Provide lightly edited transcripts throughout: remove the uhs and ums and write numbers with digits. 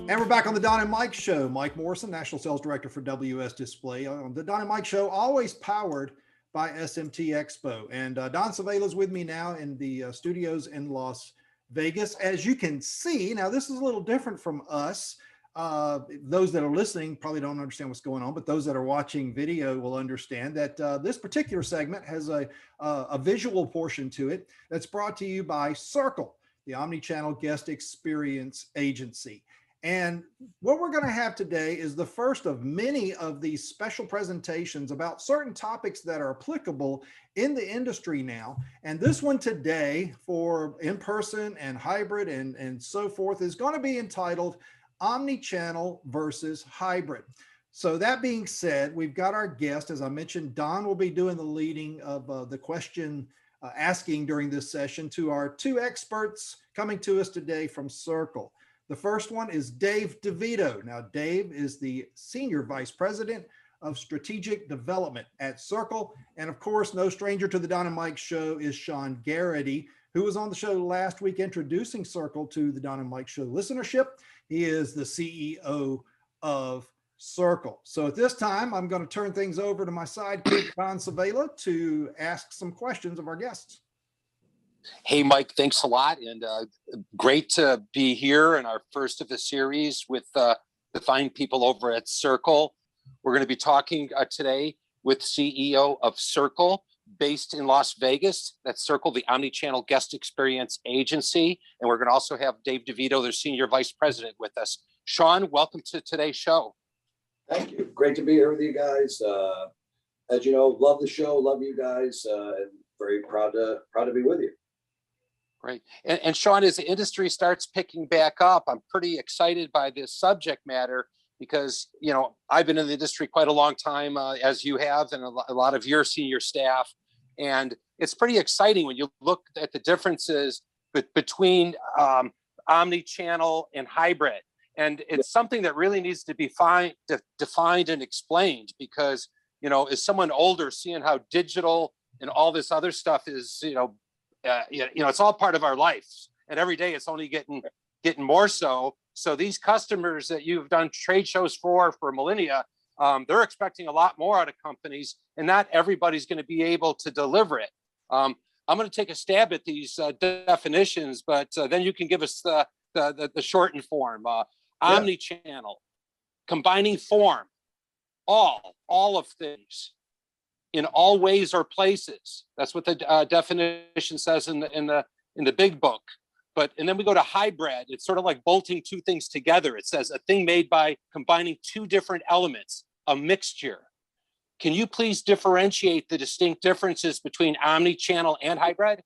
And we're back on the Don and Mike Show. Mike Morrison, National Sales Director for WS Display. The Don and Mike Show, always powered by SMT Expo. And Don Savela is with me now in the studios in Las Vegas. As you can see, now this is a little different from us. Those that are listening probably don't understand what's going on, but those that are watching video will understand that this particular segment has a visual portion to it that's brought to you by Circle, the OmniChannel Guest Experience Agency. And what we're going to have today is the first of many of these special presentations about certain topics that are applicable in the industry now. And this one today for in-person and hybrid and so forth is going to be entitled OmniChannel versus Hybrid. So that being said, we've got our guest. As I mentioned, Don will be doing the leading of the question asking during this session to our two experts coming to us today from Circle. The first one is Dave Devito. Now, Dave is the Senior Vice President of Strategic Development at Circle. And of course, no stranger to the Don and Mike Show is Shawn Garrity, who was on the show last week introducing Circle to the Don and Mike Show listenership. He is the CEO of Circle. So at this time, I'm going to turn things over to my sidekick, Don Savela, to ask some questions of our guests. Hey, Mike, thanks a lot. And great to be here in our first of the series with the fine people over at Circle. We're going to be talking today with CEO of Circle, based in Las Vegas. That's Circle, the OmniChannel Guest Experience Agency. And we're going to also have Dave Devito, their Senior Vice President, with us. Shawn, welcome to today's show. Thank you. Great to be here with you guys. As you know, love the show, love you guys, and very proud to be with you. Great. And Shawn, as the industry starts picking back up, I'm pretty excited by this subject matter because, you know, I've been in the industry quite a long time, as you have, and a lot of your senior staff. And it's pretty exciting when you look at the differences between omni-channel and hybrid. And it's something that really needs to be defined and explained because, you know, as someone older, seeing how digital and all this other stuff is, it's all part of our lives, and every day it's only getting more so. So these customers that you've done trade shows for millennia, they're expecting a lot more out of companies, and not everybody's going to be able to deliver it. I'm going to take a stab at these definitions, but then you can give us the shortened form. Omni-channel, combining form, all of things, in all ways or places. That's what the definition says in the big book. And then we go to hybrid. It's sort of like bolting two things together. It says a thing made by combining two different elements, a mixture. Can you please differentiate the distinct differences between omni-channel and hybrid?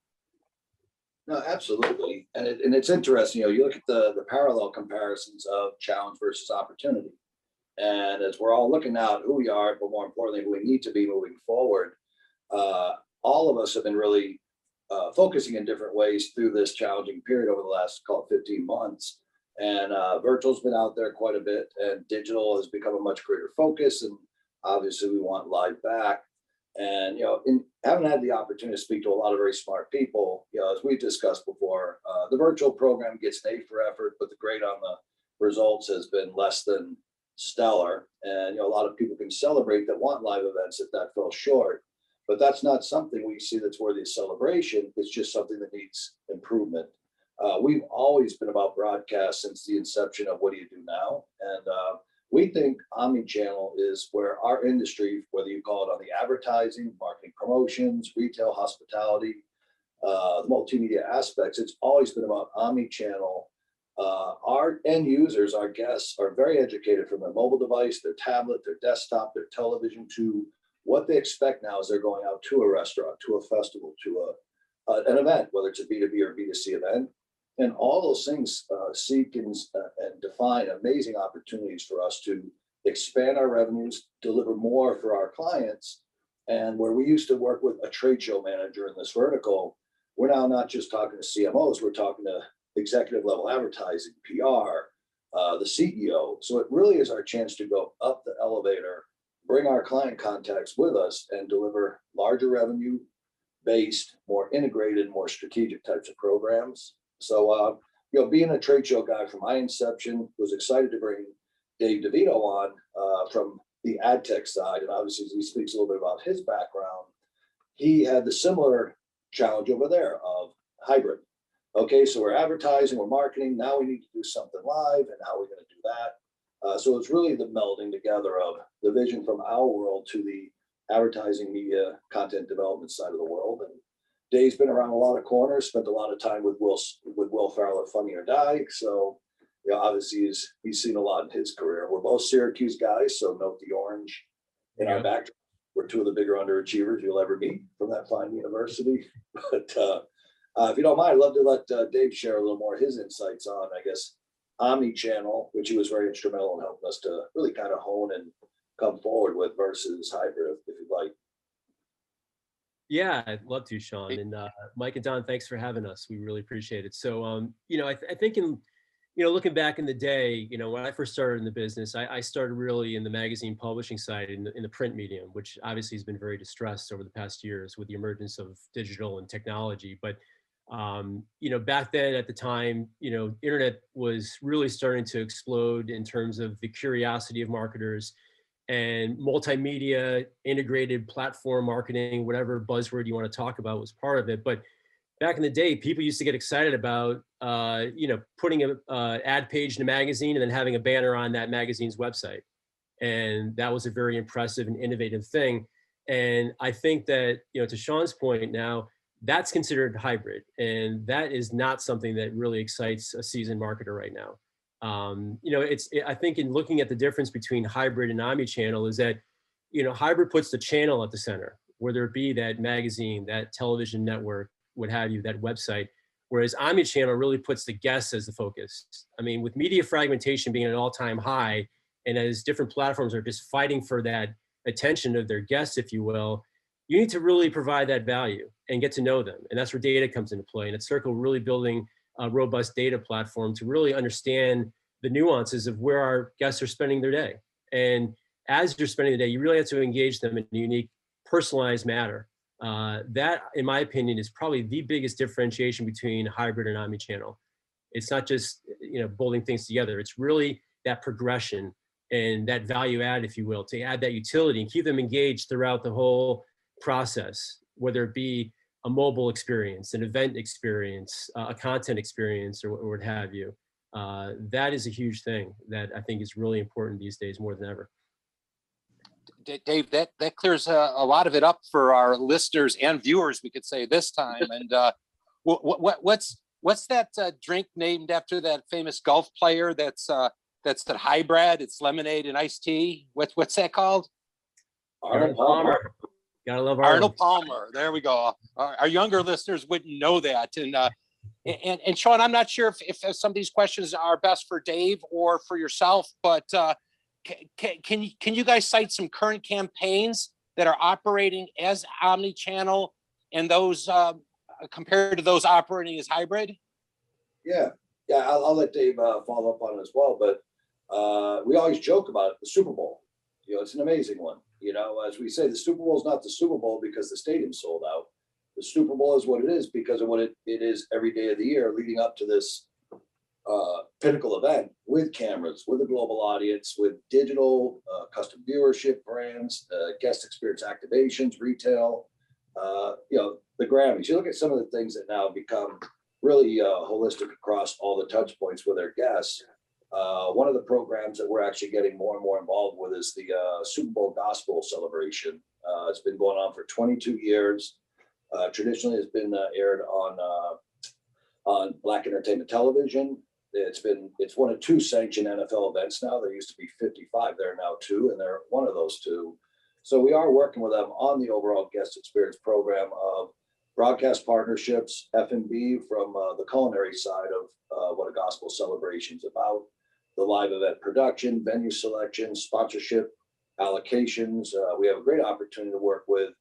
No, absolutely. And it's interesting, you look at the parallel comparisons of challenge versus opportunity. And as we're all looking out who we are, but more importantly, who we need to be moving forward, all of us have been really focusing in different ways through this challenging period over the last, call it 15 months. And virtual's been out there quite a bit, and digital has become a much greater focus. And obviously we want live back. And, having had the opportunity to speak to a lot of very smart people, as we've discussed before, the virtual program gets an A for effort, but the grade on the results has been less than stellar. And, a lot of people can celebrate that want live events if that fell short, but that's not something we see that's worthy of celebration. It's just something that needs improvement. We've always been about broadcast since the inception of What Do You Do Now? And we think omni-channel is where our industry, whether you call it on the advertising, marketing, promotions, retail, hospitality, the multimedia aspects, it's always been about omni-channel. Our end users, our guests, are very educated from their mobile device, their tablet, their desktop, their television, to what they expect now as they're going out to a restaurant, to a festival, to an event, whether it's a B2B or B2C event. And all those things seek and define amazing opportunities for us to expand our revenues, deliver more for our clients. And where we used to work with a trade show manager in this vertical, we're now not just talking to CMOs, we're talking to executive level advertising, PR, the CEO. So it really is our chance to go up the elevator, bring our client contacts with us, and deliver larger revenue based, more integrated, more strategic types of programs. So being a trade show guy from my inception, was excited to bring Dave Devito on from the ad tech side. And obviously, he speaks a little bit about his background. He had the similar challenge over there of hybrid. Okay, so we're advertising, we're marketing. Now we need to do something live, and how are we going to do that? So it's really the melding together of the vision from our world to the advertising, media, content development side of the world. And Dave's been around a lot of corners, spent a lot of time with Will Ferrell at Funny or Die. So, obviously he's seen a lot in his career. We're both Syracuse guys, so note the orange in our back. We're two of the bigger underachievers you'll ever meet from that fine university. But if you don't mind, I'd love to let Dave share a little more of his insights on, I guess, OmniChannel, which he was very instrumental in helping us to really kind of hone and come forward with, versus hybrid, if you'd like. Yeah, I'd love to, Shawn. And Mike and Don, thanks for having us. We really appreciate it. So, I think in, looking back in the day, when I first started in the business, I started really in the magazine publishing side in the print medium, which obviously has been very distressed over the past years with the emergence of digital and technology. But, back then at the time, internet was really starting to explode in terms of the curiosity of marketers, and multimedia, integrated platform marketing, whatever buzzword you want to talk about was part of it. But back in the day, people used to get excited about, putting an ad page in a magazine and then having a banner on that magazine's website. And that was a very impressive and innovative thing. And I think that, to Shawn's point now, that's considered hybrid. And that is not something that really excites a seasoned marketer right now. I think in looking at the difference between hybrid and omnichannel is that, hybrid puts the channel at the center, whether it be that magazine, that television network, what have you, that website, whereas omnichannel really puts the guests as the focus. I mean, with media fragmentation being at an all-time high, and as different platforms are just fighting for that attention of their guests, if you will, you need to really provide that value and get to know them. And that's where data comes into play. And at Circle, really building a robust data platform to really understand the nuances of where our guests are spending their day. And as you're spending the day, you really have to engage them in a unique, personalized manner. That, in my opinion, is probably the biggest differentiation between hybrid and omnichannel. It's not just, bolting things together. It's really that progression and that value add, if you will, to add that utility and keep them engaged throughout the whole process, whether it be a mobile experience, an event experience, a content experience, or what have you. That is a huge thing that I think is really important these days more than ever. Dave, that clears a lot of it up for our listeners and viewers, we could say this time. And what's that drink named after that famous golf player? That's the hybrid. It's lemonade and iced tea. What's that called? Arnold Palmer. Gotta love Arnold Palmer. There we go. Our younger listeners wouldn't know that. And Shawn, I'm not sure if some of these questions are best for Dave or for yourself, but can you guys cite some current campaigns that are operating as omni-channel and those compared to those operating as hybrid? Yeah, I'll let Dave follow up on it as well. But we always joke about it, the Super Bowl. It's an amazing one. As we say, the Super Bowl is not the Super Bowl because the stadium's sold out. The Super Bowl is what it is because of what it is every day of the year leading up to this pinnacle event, with cameras, with a global audience, with digital, custom viewership, brands, guest experience activations, retail, the Grammys. You look at some of the things that now become really holistic across all the touch points with their guests. One of the programs that we're actually getting more and more involved with is the Super Bowl Gospel Celebration. It's been going on for 22 years. Traditionally, it's been aired on Black Entertainment Television. It's one of two sanctioned NFL events now. There used to be 55. There are now two, and they're one of those two. So we are working with them on the overall guest experience program of broadcast partnerships, F&B from the culinary side of what a gospel celebration is about, the live event production, venue selection, sponsorship, allocations. We have a great opportunity to work with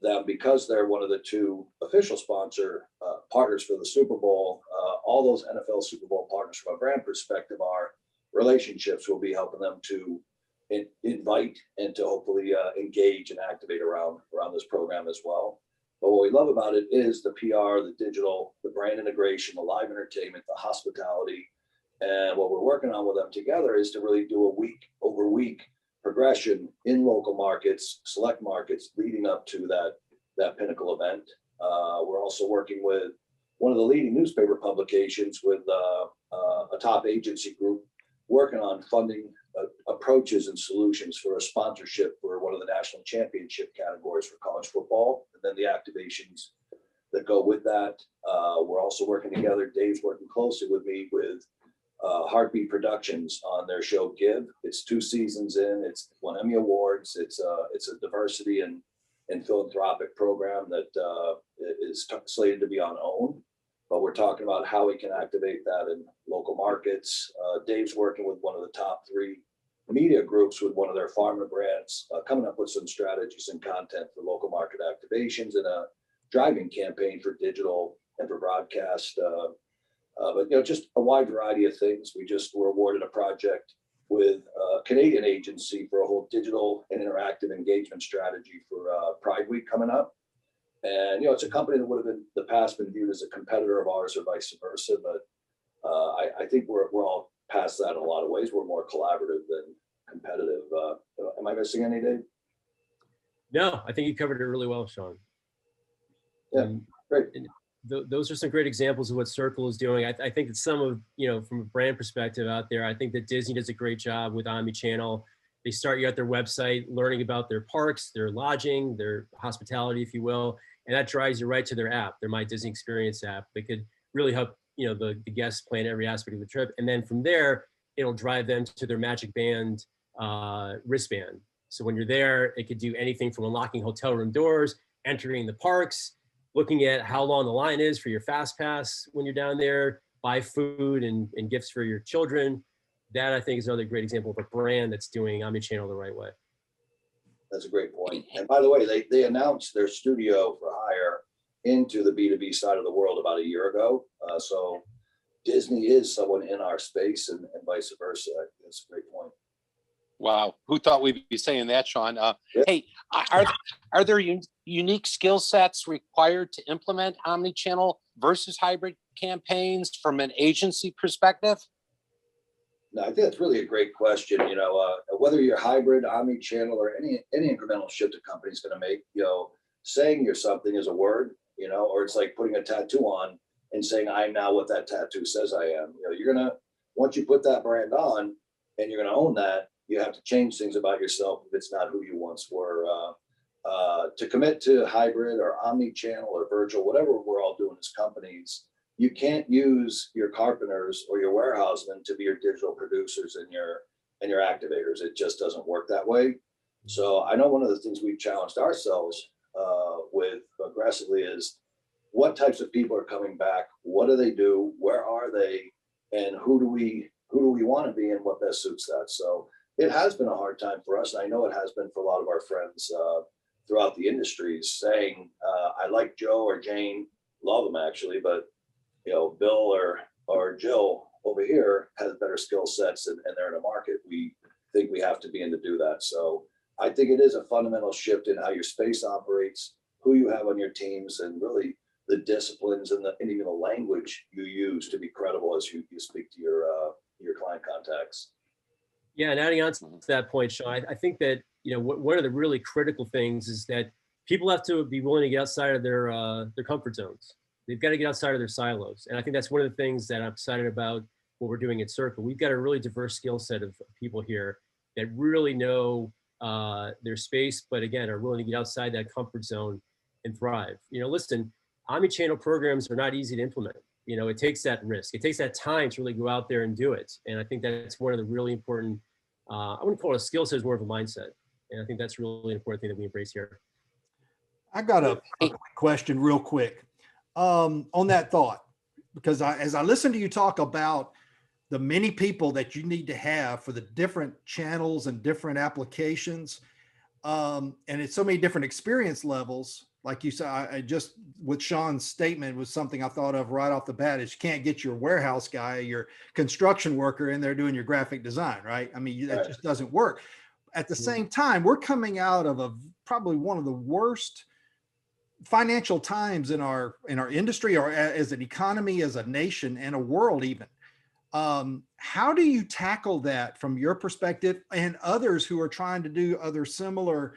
them because they're one of the two official sponsor partners for the Super Bowl. All those NFL Super Bowl partners from a brand perspective are relationships. We'll be helping them to invite and to hopefully engage and activate around this program as well. But what we love about it is the PR, the digital, the brand integration, the live entertainment, the hospitality. And what we're working on with them together is to really do a week over week progression in local markets, select markets leading up to that pinnacle event. We're also working with one of the leading newspaper publications with a top agency group working on funding approaches and solutions for a sponsorship for one of the national championship categories for college football, and then the activations that go with that. We're also working together. Dave's working closely with me with Heartbeat Productions on their show Give. It's 2 seasons in. It's won Emmy Awards. It's a diversity and philanthropic program that is slated to be on OWN. But we're talking about how we can activate that in local markets. Dave's working with one of the top 3 media groups with one of their pharma brands, coming up with some strategies and content for local market activations and a driving campaign for digital and for broadcast. But just a wide variety of things. We just were awarded a project with a Canadian agency for a whole digital and interactive engagement strategy for Pride Week coming up. And it's a company that would have in the past been viewed as a competitor of ours or vice versa. But I think we're all past that in a lot of ways. We're more collaborative than competitive. Am I missing any, Dave? No, I think you covered it really well, Shawn. Yeah, great. Those are some great examples of what Circle is doing. I think that some of, from a brand perspective out there, I think that Disney does a great job with OmniChannel. They start you at their website, learning about their parks, their lodging, their hospitality, if you will, and that drives you right to their app, their My Disney Experience app. They could really help, the guests plan every aspect of the trip. And then from there, it'll drive them to their Magic Band wristband. So when you're there, it could do anything from unlocking hotel room doors, entering the parks, looking at how long the line is for your fast pass when you're down there, buy food and gifts for your children. That, I think, is another great example of a brand that's doing OmniChannel the right way. That's a great point. And by the way, they announced their studio for hire into the B2B side of the world about a year ago. So Disney is someone in our space and vice versa. That's a great point. Wow. Who thought we'd be saying that, Shawn? Yeah. Hey, are there unique skill sets required to implement OmniChannel versus hybrid campaigns from an agency perspective? No, I think that's really a great question. Whether you're hybrid, omni-channel, or any incremental shift a company's going to make, saying you're something is a word, or it's like putting a tattoo on and saying I'm now what that tattoo says I am. You're gonna, once you put that brand on and you're gonna own that, you have to change things about yourself if it's not who you once were. To commit to hybrid or omni-channel or virtual, whatever we're all doing as companies, you can't use your carpenters or your warehousemen to be your digital producers and your activators. It just doesn't work that way. So I know one of the things we've challenged ourselves with aggressively is what types of people are coming back, what do they do, where are they, and who do we want to be and what best suits that. So it has been a hard time for us. And I know it has been for a lot of our friends throughout the industries saying, I like Joe or Jane, love them actually, but Bill or Jill over here has better skill sets and they're in a market we think we have to be in to do that. So I think it is a fundamental shift in how your space operates, who you have on your teams, and really the disciplines and even the language you use to be credible as you speak to your client contacts. Yeah, and adding on to that point, Shawn, I think that one of the really critical things is that people have to be willing to get outside of their comfort zones. They've got to get outside of their silos. And I think that's one of the things that I'm excited about what we're doing at Circle. We've got a really diverse skill set of people here that really know their space, but again, are willing to get outside that comfort zone and thrive. Listen, omnichannel programs are not easy to implement. It takes that risk. It takes that time to really go out there and do it. And I think that's one of the really important, I wouldn't call it a skill set, it's more of a mindset. And I think that's really an important thing that we embrace here. I got a quick question real quick on that thought, because as I listen to you talk about the many people that you need to have for the different channels and different applications, and it's so many different experience levels, like you said, I just, with Shawn's statement was something I thought of right off the bat is you can't get your warehouse guy, your construction worker in there doing your graphic design, right? I mean, that just doesn't work. At the same time, we're coming out of probably one of the worst financial times in our industry, or as an economy, as a nation, and a world even. How do you tackle that from your perspective and others who are trying to do other similar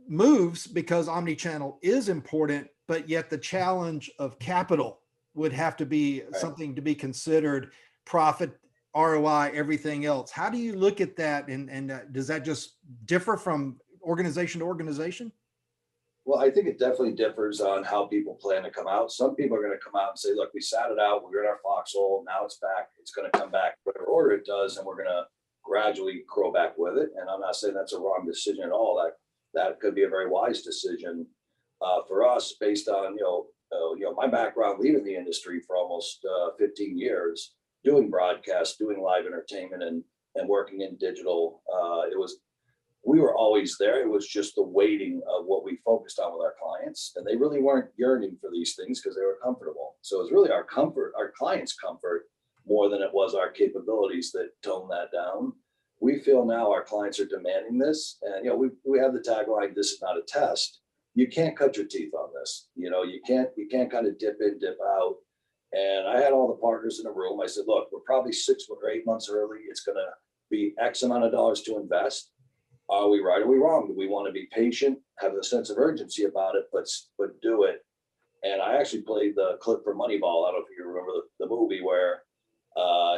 moves, because omnichannel is important, but yet the challenge of capital would have to be something to be considered, profit, ROI, everything else. How do you look at that? And does that just differ from organization to organization? Well, I think it definitely differs on how people plan to come out. Some people are going to come out and say, look, we sat it out. We're in our foxhole. Now it's back. It's going to come back, whatever order it does. And we're going to gradually grow back with it. And I'm not saying that's a wrong decision at all. That could be a very wise decision for us based on, my background leading the industry for almost 15 years, doing broadcast, doing live entertainment and working in digital. We were always there. It was just the waiting of what we focused on with our clients. And they really weren't yearning for these things because they were comfortable. So it was really our comfort, our clients' comfort, more than it was our capabilities that toned that down. We feel now our clients are demanding this. And, we have the tagline, this is not a test. You can't cut your teeth on this. You can't kind of dip in, dip out. And I had all the partners in the room. I said, look, we're probably 6 or 8 months early. It's going to be X amount of dollars to invest. Are we right? Are we wrong? Do we want to be patient, have a sense of urgency about it, but do it? And I actually played the clip for Moneyball. I don't know if you remember the movie where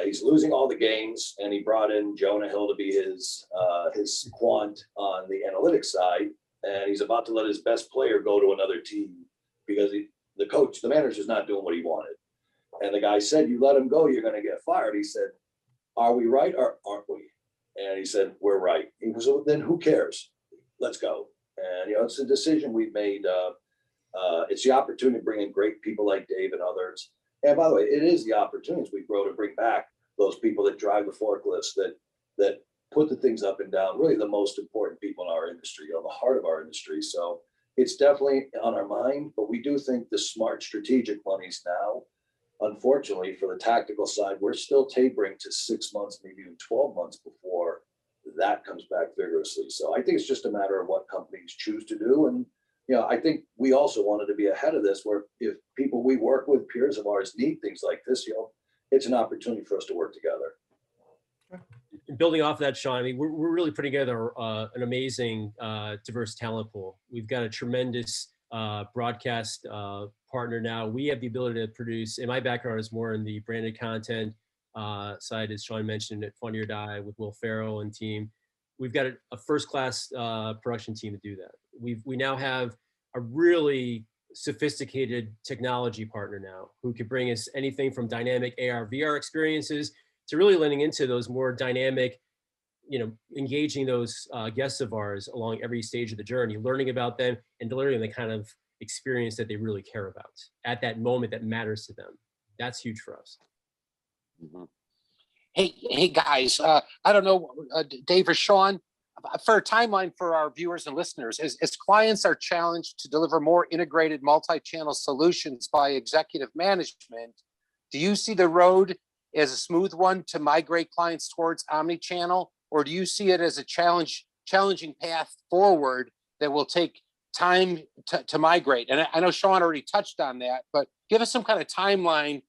he's losing all the games, and he brought in Jonah Hill to be his quant on the analytics side, and he's about to let his best player go to another team because the manager's not doing what he wanted. And the guy said, "You let him go, you're going to get fired." He said, "Are we right or aren't we?" And he said, "We're right." He was, "Well, then who cares? Let's go." And, it's a decision we've made. It's the opportunity to bring in great people like Dave and others. And by the way, it is the opportunities we grow to bring back those people that drive the forklifts, that put the things up and down, really the most important people in our industry, the heart of our industry. So it's definitely on our mind, but we do think the smart strategic monies now. Unfortunately, for the tactical side, we're still tapering to 6 months, maybe even 12 months before that comes back vigorously. So I think it's just a matter of what companies choose to do. And, I think we also wanted to be ahead of this, where if people we work with, peers of ours, need things like this, it's an opportunity for us to work together. Building off that, Shawn, I mean, we're really putting together an amazing diverse talent pool. We've got a tremendous broadcast partner now. We have the ability to produce, and my background is more in the branded content side, as Shawn mentioned, at Funny or Die with Will Ferrell and team. We've got a first-class production team to do that. We now have a really sophisticated technology partner now who could bring us anything from dynamic AR, VR experiences to really leaning into those more dynamic, engaging those guests of ours along every stage of the journey, learning about them and delivering the kind of experience that they really care about at that moment that matters to them. That's huge for us. Mm-hmm. Hey guys, I don't know, Dave or Shawn, for a timeline for our viewers and listeners, as clients are challenged to deliver more integrated multi-channel solutions by executive management, do you see the road as a smooth one to migrate clients towards omnichannel, or do you see it as a challenging path forward that will take time to migrate? And I know Shawn already touched on that, but give us some kind of timeline,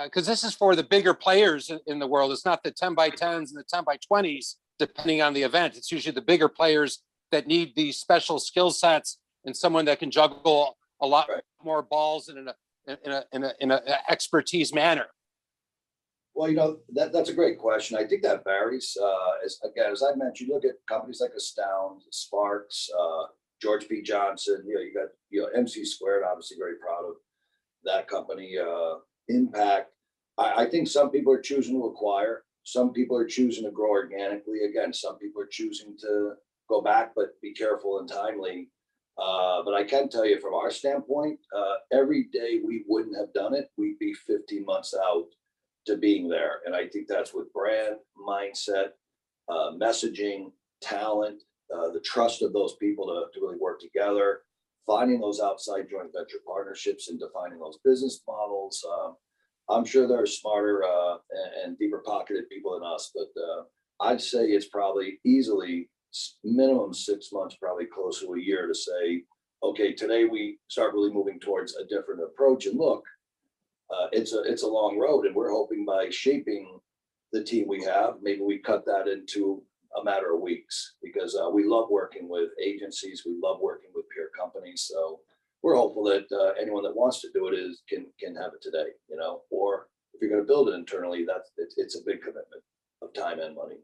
because this is for the bigger players in the world. It's not the 10 by 10s and the 10 by 20s, depending on the event. It's usually the bigger players that need these special skill sets and someone that can juggle a lot more balls in an expertise manner. Well, that's a great question. I think that varies. As I mentioned, you look at companies like Astound, Sparks, George P. Johnson. You got MC Squared. Obviously, very proud of that company. Impact. I think some people are choosing to acquire. Some people are choosing to grow organically. Again, some people are choosing to go back, but be careful and timely. But I can tell you from our standpoint, every day we wouldn't have done it, we'd be 15 months out to being there. And I think that's with brand, mindset, messaging, talent, the trust of those people to really work together, finding those outside joint venture partnerships and defining those business models. I'm sure there are smarter and deeper pocketed people than us, but I'd say it's probably easily minimum 6 months, probably close to a year to say okay, today we start really moving towards a different approach. And look, it's a long road, and we're hoping by shaping the team we have, maybe we cut that into a matter of weeks, because we love working with agencies, we love working with peer companies. So we're hopeful that anyone that wants to do it can have it today, you know. Or if you're going to build it internally, it's a big commitment of time and money.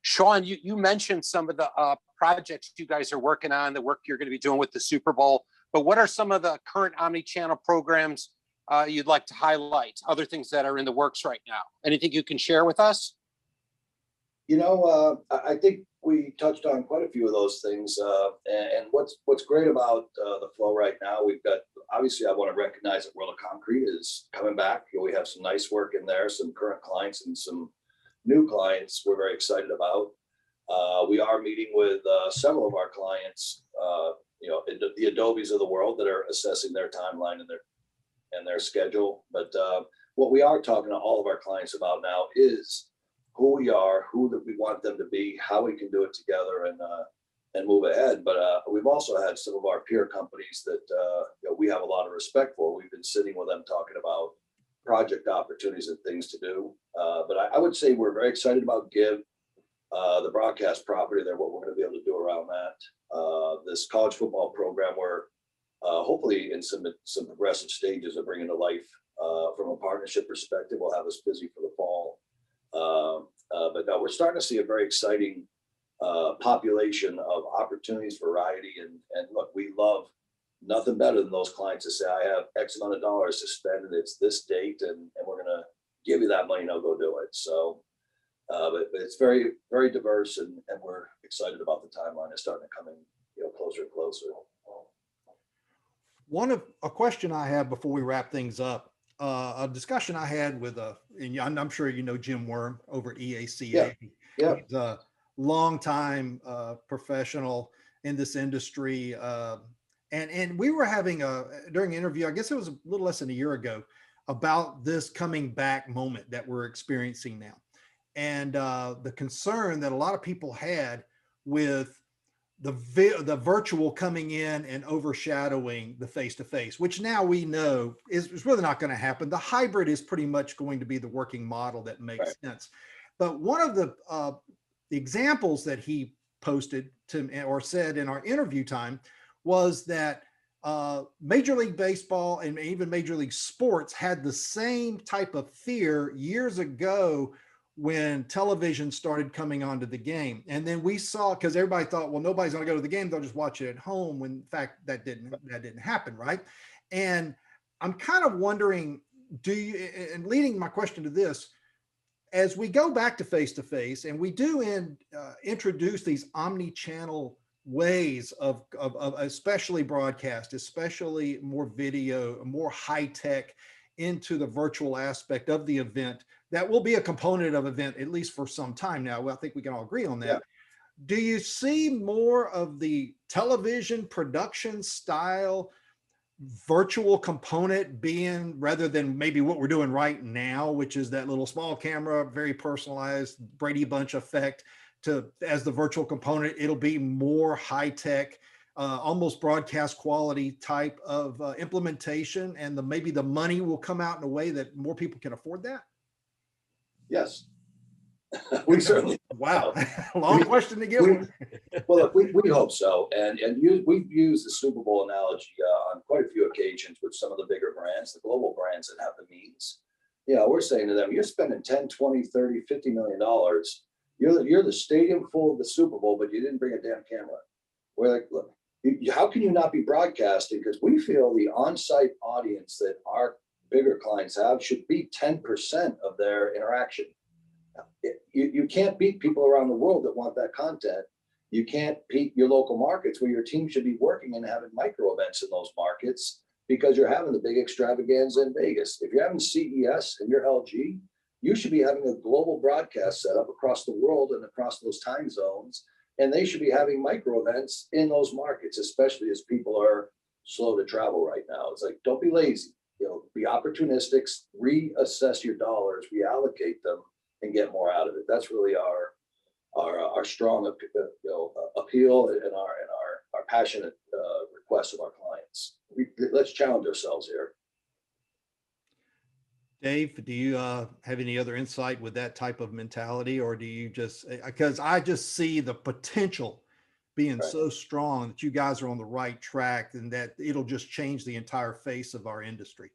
Shawn, you mentioned some of the projects you guys are working on, the work you're going to be doing with the Super Bowl, but what are some of the current OmniChannel programs you'd like to highlight, other things that are in the works right now? Anything you can share with us? You know, I think we touched on quite a few of those things. And what's great about the flow right now, we've got, obviously, I want to recognize that World of Concrete is coming back. You know, we have some nice work in there, some current clients and some new clients we're very excited about. We are meeting with several of our clients, you know, the Adobes of the world, that are assessing their timeline and their schedule. But what we are talking to all of our clients about now is who we are, who that we want them to be, how we can do it together and move ahead. But we've also had some of our peer companies that you know, we have a lot of respect for. We've been sitting with them talking about project opportunities and things to do. But I would say we're very excited about Give, the broadcast property there, what we're going to be able to do around that. This college football program, we're hopefully in some progressive stages of bringing to life from a partnership perspective. Will have us busy for the fall. But no, we're starting to see a very exciting population of opportunities, variety, and look, we love nothing better than those clients to say, I have X amount of dollars to spend, and it's this date, and we're going to give you that money, now go do it. So, but it's very, very diverse, and we're excited about the timeline. It's starting to come in, you know, closer and closer. A question I have before we wrap things up, a discussion I had with and I'm sure you know Jim Worm over at EACA. Yeah. He's a longtime professional in this industry. And we were having during an interview, I guess it was a little less than a year ago, about this coming back moment that we're experiencing now. And the concern that a lot of people had with the virtual coming in and overshadowing the face-to-face, which now we know is really not going to happen. The hybrid is pretty much going to be the working model that makes sense. But one of the examples that he posted to or said in our interview time was that Major League Baseball and even Major League Sports had the same type of fear years ago when television started coming onto the game. And then we saw, because everybody thought, well, nobody's going to go to the game, they'll just watch it at home, when in fact that didn't happen, right? And I'm kind of wondering, and leading my question to this, as we go back to face-to-face, and we do introduce these omni-channel ways of especially broadcast, especially more video, more high tech into the virtual aspect of the event, that will be a component of event, at least for some time now. Well, I think we can all agree on that. Yeah. Do you see more of the television production style virtual component being, rather than maybe what we're doing right now, which is that little small camera, very personalized Brady Bunch effect, to as the virtual component, it'll be more high tech, almost broadcast quality type of implementation, and maybe the money will come out in a way that more people can afford that? Yes. We certainly. Wow. Long question to give. Well, look, we hope so. And we've used the Super Bowl analogy on quite a few occasions with some of the bigger brands, the global brands that have the means. You know, we're saying to them, you're spending 10, 20, 30, $50 million. You're the stadium full of the Super Bowl, but you didn't bring a damn camera. We're like, look, how can you not be broadcasting? Because we feel the on-site audience that our bigger clients have should be 10% of their interaction. You can't beat people around the world that want that content. You can't beat your local markets where your team should be working and having micro events in those markets, because you're having the big extravaganza in Vegas. If you're having CES and you're LG, you should be having a global broadcast set up across the world and across those time zones. And they should be having micro events in those markets, especially as people are slow to travel right now. It's like, don't be lazy, you know, be opportunistic, reassess your dollars, reallocate them, and get more out of it. That's really our strong appeal and our passionate requests of our clients. Let's challenge ourselves here. Dave, do you have any other insight with that type of mentality, or do you just, because I just see the potential being Right. so strong that you guys are on the right track and that it'll just change the entire face of our industry?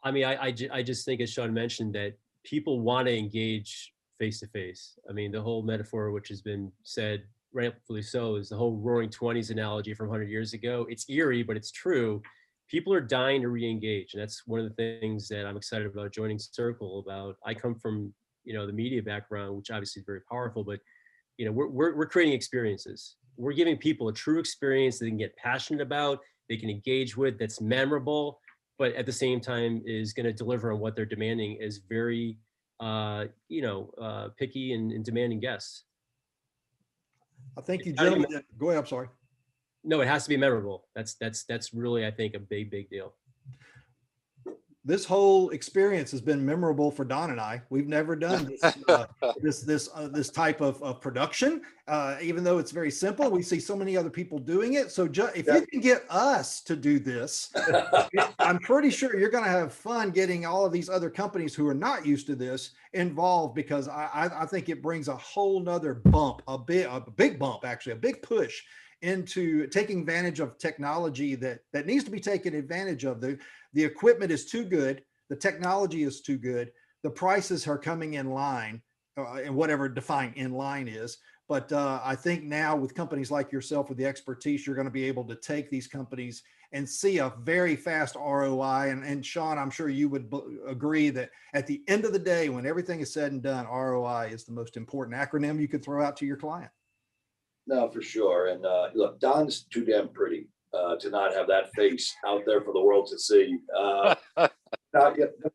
I mean, I just think, as Shawn mentioned, that people want to engage face to face. I mean, the whole metaphor, which has been said rightfully so, is the whole Roaring Twenties analogy from 100 years ago. It's eerie, but it's true. People are dying to re-engage, and that's one of the things that I'm excited about joining Circle. About, I come from, you know, the media background, which obviously is very powerful, but you know, we're creating experiences. We're giving people a true experience that they can get passionate about, they can engage with, that's memorable, but at the same time is going to deliver on what they're demanding as very, picky and demanding guests. I think you It's not even- gentlemen, go ahead, I'm sorry. No, it has to be memorable. That's really, I think, a big deal. This whole experience has been memorable for Don and I. We've never done this type of production, even though it's very simple. We see so many other people doing it. So if you can get us to do this, I'm pretty sure you're going to have fun getting all of these other companies who are not used to this involved, because I think it brings a whole nother bump, a big bump, actually, a big push into taking advantage of technology that needs to be taken advantage of. The equipment is too good. The technology is too good. The prices are coming in line, and whatever define in line is. But I think now with companies like yourself, with the expertise, you're going to be able to take these companies and see a very fast ROI. And Shawn, I'm sure you would agree that at the end of the day, when everything is said and done, ROI is the most important acronym you could throw out to your client. No, for sure. And look, Don's too damn pretty to not have that face out there for the world to see. But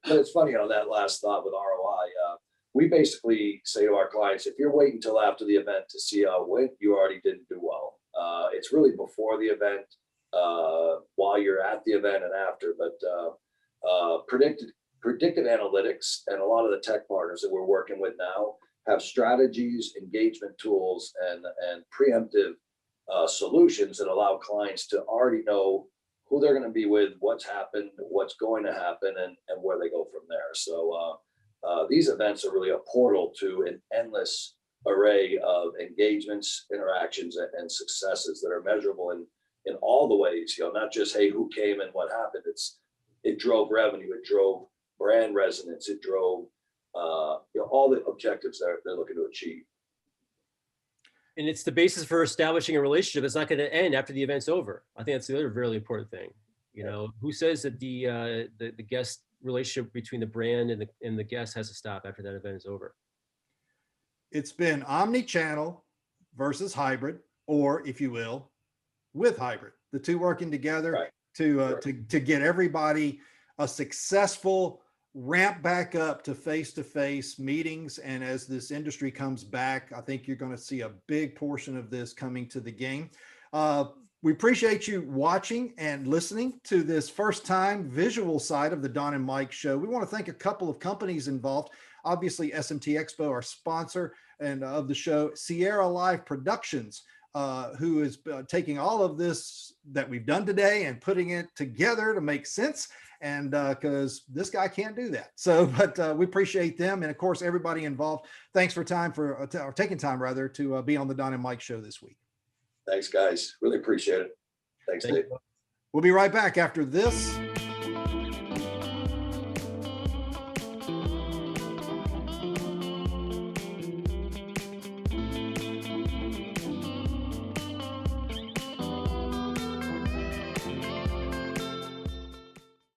it's funny on that last thought with ROI. We basically say to our clients, if you're waiting until after the event to see how it went, you already didn't do well. It's really before the event, while you're at the event and after. But predictive analytics and a lot of the tech partners that we're working with now have strategies, engagement tools, and preemptive solutions that allow clients to already know who they're going to be with, what's happened, what's going to happen, and where they go from there. So these events are really a portal to an endless array of engagements, interactions, and successes that are measurable in all the ways. You know, not just, hey, who came and what happened. It drove revenue, it drove brand resonance, it drove all the objectives that they're looking to achieve. And it's the basis for establishing a relationship. It's not going to end after the event's over. I think that's the other really important thing. You know, who says that the guest relationship between the brand and the guest has to stop after that event is over? It's been OmniChannel versus hybrid, or if you will, with hybrid, the two working together to get everybody a successful ramp back up to face-to-face meetings. And as this industry comes back, I think you're going to see a big portion of this coming to the game. We appreciate you watching and listening to this first time visual side of the Don and Mike show. We want to thank a couple of companies involved. Obviously, SMT Expo, our sponsor and of the show, Sierra Live Productions, who is taking all of this that we've done today and putting it together to make sense. And because this guy can't do that. So, but we appreciate them. And of course, everybody involved. Thanks for taking time rather to be on the Don and Mike show this week. Thanks, guys. Really appreciate it. Thanks, Dave. We'll be right back after this